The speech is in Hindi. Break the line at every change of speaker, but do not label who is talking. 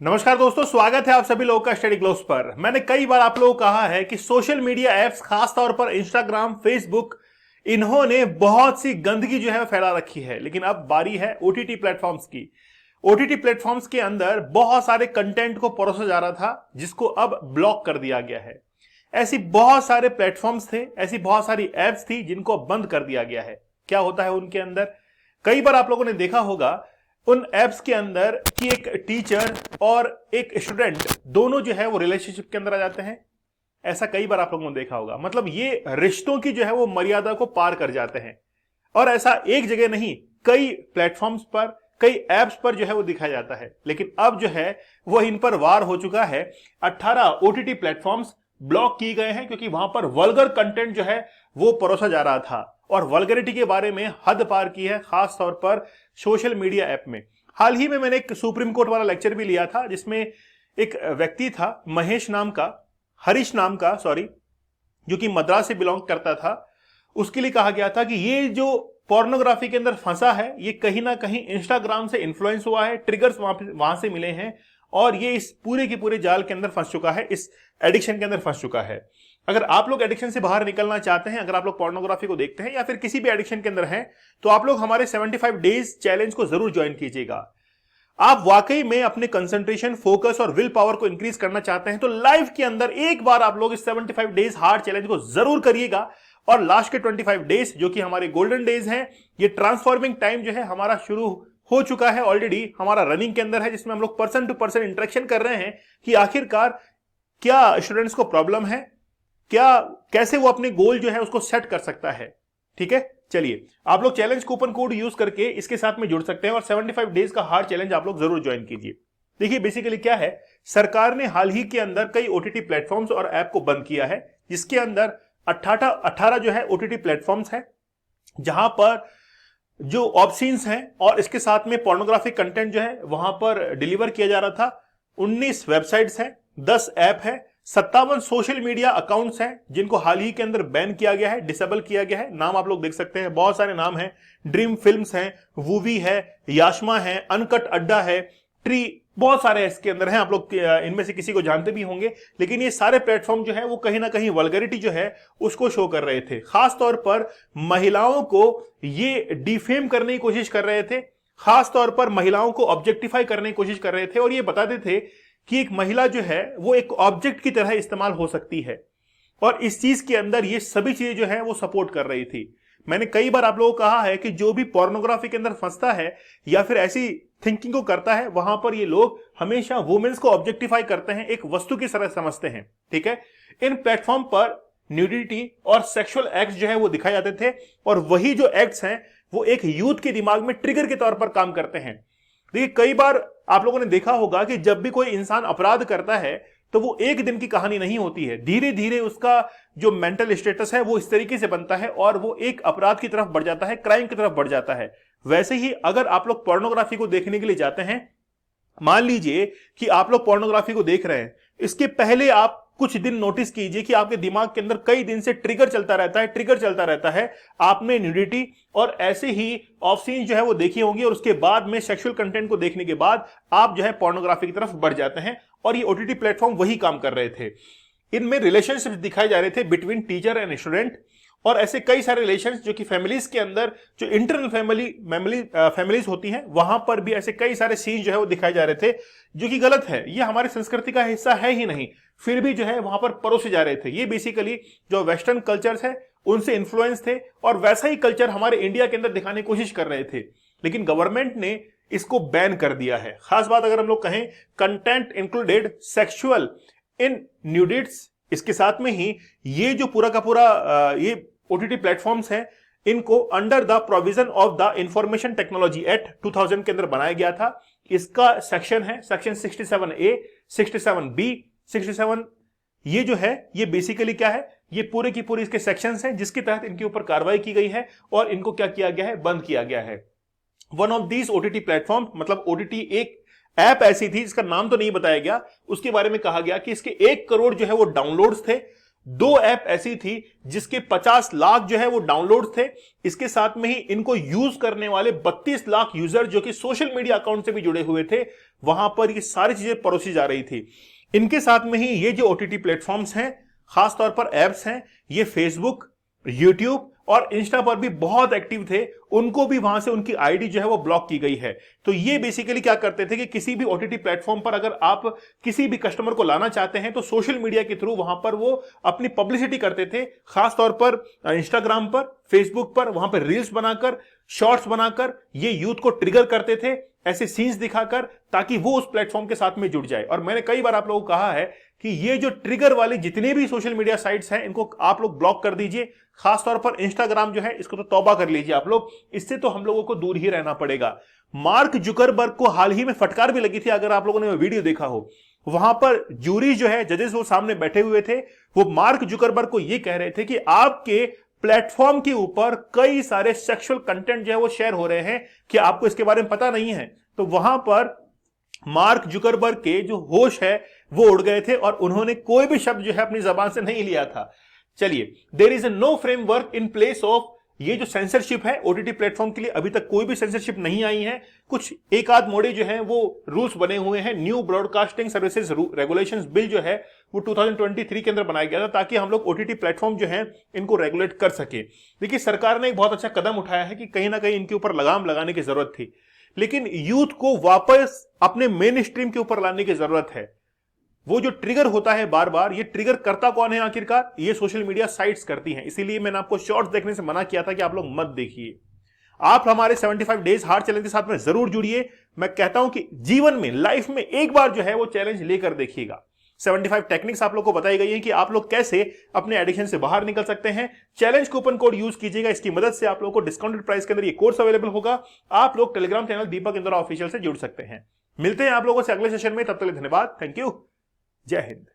नमस्कार दोस्तों, स्वागत है आप सभी लोगों का स्टडी ग्लोब्स पर। मैंने कई बार आप लोगों को कहा है कि सोशल मीडिया एप्स, खासतौर पर इंस्टाग्राम, फेसबुक, इन्होंने बहुत सी गंदगी जो है फैला रखी है। लेकिन अब बारी है ओटीटी प्लेटफॉर्म्स की। ओटीटी प्लेटफॉर्म्स के अंदर बहुत सारे कंटेंट को परोसा जा रहा था, जिसको अब ब्लॉक कर दिया गया है। ऐसी बहुत सारे प्लेटफॉर्म्स थे, ऐसी बहुत सारी एप्स थी जिनको बंद कर दिया गया है। क्या होता है उनके अंदर? कई बार आप लोगों ने देखा होगा उन एप्स के अंदर कि एक टीचर और एक स्टूडेंट दोनों जो है वो रिलेशनशिप के अंदर आ जाते हैं। ऐसा कई बार आप लोगों ने देखा होगा। मतलब ये रिश्तों की जो है वो मर्यादा को पार कर जाते हैं। और ऐसा एक जगह नहीं, कई प्लेटफॉर्म्स पर, कई एप्स पर जो है वो दिखाया जाता है। लेकिन अब जो है वो इन पर वार हो चुका है। 18 ओटीटी प्लेटफॉर्म्स ब्लॉक किए गए हैं क्योंकि वहां पर वल्गर कंटेंट जो है वो परोसा जा रहा था और वल्गरिटी के बारे में हद पार की है, खास तौर पर सोशल मीडिया ऐप में। हाल ही में मैंने एक सुप्रीम कोर्ट वाला लेक्चर भी लिया था, जिसमें एक व्यक्ति था, महेश नाम का, हरीश नाम का, सॉरी, जो कि मद्रास से बिलोंग करता था। उसके लिए कहा गया था कि ये जो पोर्नोग्राफी के अंदर फंसा है, ये कहीं ना कहीं इंस्टाग्राम से इन्फ्लुएंस हुआ है, ट्रिगर्स वहां से मिले हैं और ये इस पूरे के पूरे जाल के अंदर फंस चुका है, इस एडिक्शन के अंदर फंस चुका है। अगर आप लोग एडिक्शन से बाहर निकलना चाहते हैं, अगर आप लोग पोर्नोग्राफी को देखते हैं या फिर किसी भी एडिक्शन के अंदर हैं, तो आप लोग हमारे 75 डेज चैलेंज को जरूर ज्वाइन कीजिएगा। आप वाकई में अपने कंसंट्रेशन, फोकस और विल पावर को इंक्रीज करना चाहते हैं तो लाइफ के अंदर एक बार आप लोग इस 75 डेज हार्ड चैलेंज को जरूर करिएगा। और लास्ट के 25 डेज जो कि हमारे गोल्डन डेज हैं, ये ट्रांसफॉर्मिंग टाइम जो है हमारा शुरू हो चुका है ऑलरेडी, हमारा रनिंग के अंदर है, जिसमें हम लोग पर्सन टू पर्सन इंटरेक्शन कर रहे हैं कि आखिरकार क्या स्टूडेंट्स को प्रॉब्लम है, क्या कैसे वो अपने गोल जो है उसको सेट कर सकता है। ठीक है, चलिए आप लोग चैलेंज कूपन कोड यूज करके इसके साथ में जुड़ सकते हैं और 75 डेज का हार्ड चैलेंज आप लोग जरूर ज्वाइन कीजिए। देखिए बेसिकली क्या है, सरकार ने हाल ही के अंदर कई ओटीटी प्लेटफॉर्म्स और ऐप को बंद किया है, जिसके अंदर 18 जो है ओटीटी प्लेटफॉर्म्स है, जहां पर जो ऑप्शंस हैं और इसके साथ में पोर्नोग्राफिक कंटेंट जो है वहां पर डिलीवर किया जा रहा था। 19 वेबसाइट्स हैं, 10 ऐप है, 57 सोशल मीडिया अकाउंट्स हैं जिनको हाल ही के अंदर बैन किया गया है, डिसेबल किया गया है। नाम आप लोग देख सकते हैं, बहुत सारे नाम हैं। ड्रीम फिल्म्स हैं, वूवी है, याशमा है, अनकट अड्डा है, ट्री, बहुत सारे इसके अंदर हैं। आप लोग इनमें से किसी को जानते भी होंगे। लेकिन ये सारे प्लेटफॉर्म जो है वो कहीं ना कहीं वल्गरिटी जो है उसको शो कर रहे थे। खास तौर पर महिलाओं को ये डिफेम करने की कोशिश कर रहे थे, खास तौर पर महिलाओं को ऑब्जेक्टिफाई करने की कोशिश कर रहे थे और ये बताते थे कि एक महिला जो है वो एक ऑब्जेक्ट की तरह इस्तेमाल हो सकती है। और इस चीज के अंदर ये सभी चीजें जो है वो सपोर्ट कर रही थी। मैंने कई बार आप लोगों को कहा है कि जो भी पोर्नोग्राफी के अंदर फंसता है या फिर ऐसी थिंकिंग को करता है, वहां पर ये लोग हमेशा वुमेन्स को ऑब्जेक्टिफाई करते हैं, एक वस्तु की तरह समझते हैं। ठीक है, इन प्लेटफॉर्म पर न्यूडिटी और सेक्सुअल एक्ट्स जो है वो दिखाए जाते थे और वही जो एक्ट्स हैं वो एक यूथ के दिमाग में ट्रिगर के तौर पर काम करते हैं। देखिए कई बार आप लोगों ने देखा होगा कि जब भी कोई इंसान अपराध करता है तो वो एक दिन की कहानी नहीं होती है, धीरे धीरे उसका जो मेंटल स्टेटस है वो इस तरीके से बनता है और वो एक अपराध की तरफ बढ़ जाता है, क्राइम की तरफ बढ़ जाता है। वैसे ही अगर आप लोग पोर्नोग्राफी को देखने के लिए जाते हैं, मान लीजिए कि आप लोग पोर्नोग्राफी को देख रहे हैं, इसके पहले आप कुछ दिन नोटिस कीजिए कि आपके दिमाग के अंदर कई दिन से ट्रिगर चलता रहता है। आपने न्यूडिटी और ऐसे ही ऑफ सीन जो है वो देखी होंगी और उसके बाद में सेक्सुअल कंटेंट को देखने के बाद आप जो है पोर्नोग्राफी की तरफ बढ़ जाते हैं। और ये ओटीटी प्लेटफॉर्म वही काम कर रहे थे। इनमें रिलेशनशिप दिखाए जा रहे थे बिटवीन टीचर एंड स्टूडेंट और ऐसे कई सारे रिलेशंस जो कि फैमिलीज के अंदर, जो इंटरनल फैमिलीज होती हैं, वहां पर भी ऐसे कई सारे सीन जो है वो दिखाए जा रहे थे, जो कि गलत है। ये हमारी संस्कृति का हिस्सा है ही नहीं, फिर भी जो है वहां पर परोसे जा रहे थे। ये बेसिकली जो वेस्टर्न कल्चर्स है उनसे इन्फ्लुएंस थे और वैसा ही कल्चर हमारे इंडिया के अंदर दिखाने की कोशिश कर रहे थे। लेकिन गवर्नमेंट ने इसको बैन कर दिया है। खास बात अगर हम लोग कहें, कंटेंट इंक्लूडेड सेक्सुअल इन न्यूडिट्स, इसके साथ में ही ये जो पूरा का पूरा ये ओटीटी प्लेटफॉर्म्स हैं, इनको under the provision of the information technology act 2000 के अंदर बनाया गया था। इसका सेक्शन है सेक्शन 67A, 67B, 67। ये जो है ये बेसिकली क्या है, ये पूरे की पूरी इसके सेक्शंस हैं जिसके तहत इनके ऊपर कार्रवाई की गई है और इनको क्या किया गया है, बंद किया गया है। One of these OTT platform, मतलब ओटीटी एक ऐप ऐसी थी जिसका नाम तो नहीं बताया गया, उसके बारे में कहा गया कि इसके 1 करोड़ जो है वो डाउनलोड्स थे, दो ऐप ऐसी थी जिसके 50 लाख जो है वो डाउनलोड थे। इसके साथ में ही इनको यूज करने वाले 32 लाख यूजर जो कि सोशल मीडिया अकाउंट से भी जुड़े हुए थे, वहां पर ये सारी चीजें परोसी जा रही थी। इनके साथ में ही ये जो ओटीटी प्लेटफॉर्म्स हैं, खासतौर पर एप्स हैं, ये फेसबुक, यूट्यूब और इंस्टा पर भी बहुत एक्टिव थे। उनको भी वहां से उनकी आईडी जो है वो ब्लॉक की गई है। तो ये बेसिकली क्या करते थे कि किसी भी ओटीटी प्लेटफॉर्म पर अगर आप किसी भी कस्टमर को लाना चाहते हैं तो सोशल मीडिया के थ्रू वहां पर वो अपनी पब्लिसिटी करते थे, खासतौर पर इंस्टाग्राम पर, फेसबुक पर, वहां पर रील्स बनाकर, शॉर्ट्स बनाकर ये यूथ को ट्रिगर करते थे, ऐसे सीन्स दिखाकर, ताकि वो उस प्लेटफॉर्म के साथ में जुड़ जाए। और मैंने कई बार आप लोगों को कहा है कि ये जो ट्रिगर वाले जितने भी सोशल मीडिया साइट्स हैं इनको आप लोग ब्लॉक कर दीजिए। खासतौर पर इंस्टाग्राम जो है इसको तो तौबा कर लीजिए आप लोग, इससे तो हम लोगों को दूर ही रहना पड़ेगा। मार्क जुकरबर्ग को हाल ही में फटकार भी लगी थी, अगर आप लोगों ने वो वीडियो देखा हो। वहां पर जूरी जो है, जजेस वो सामने बैठे हुए थे, वो मार्क जुकरबर्ग को ये कह रहे थे कि आपके प्लेटफॉर्म के ऊपर कई सारे सेक्सुअल कंटेंट जो है वो शेयर हो रहे हैं, कि आपको इसके बारे में पता नहीं है। तो वहां पर मार्क जुकरबर्ग के जो होश है वो उड़ गए थे और उन्होंने कोई भी शब्द जो है अपनी जबान से नहीं लिया था। चलिए, there is no framework in place of, ये जो सेंसरशिप है ओटीटी प्लेटफॉर्म के लिए अभी तक कोई भी सेंसरशिप नहीं आई है। कुछ एक आध मोड़े जो है वो रूल्स बने हुए हैं। New broadcasting services regulations bill जो है वो 2023 के अंदर बनाया गया था, ताकि हम लोग ओटीटी प्लेटफॉर्म जो है इनको रेगुलेट कर सके। देखिए, सरकार ने एक बहुत अच्छा कदम उठाया है कि कहीं ना कहीं इनके ऊपर लगाम लगाने की जरूरत थी, लेकिन यूथ को वापस अपने मेन स्ट्रीम के ऊपर लाने की जरूरत है। वो जो ट्रिगर होता है बार बार, ये ट्रिगर करता कौन है आखिरकार? ये सोशल मीडिया साइट्स करती हैं। इसीलिए मैंने आपको शॉर्ट्स देखने से मना किया था कि आप लोग मत देखिए। आप हमारे 75 डेज हार्ड चैलेंज के साथ में जरूर जुड़िए। मैं कहता हूं कि जीवन में, लाइफ में एक बार जो है वो चैलेंज लेकर देखिएगा। 75 टेक्निक्स आप लोग को बताई गई है कि आप लोग कैसे अपने एडिक्शन से बाहर निकल सकते हैं। चैलेंज कूपन कोड यूज कीजिएगा, इसकी मदद से आप लोगों को डिस्काउंटेड प्राइस के अंदर ये कोर्स अवेलेबल होगा। आप लोग टेलीग्राम चैनल दीपक इंदौरा ऑफिशियल से जुड़ सकते हैं। मिलते हैं आप लोगों से अगले सेशन में, तब तक धन्यवाद, थैंक यू, जय हिंद।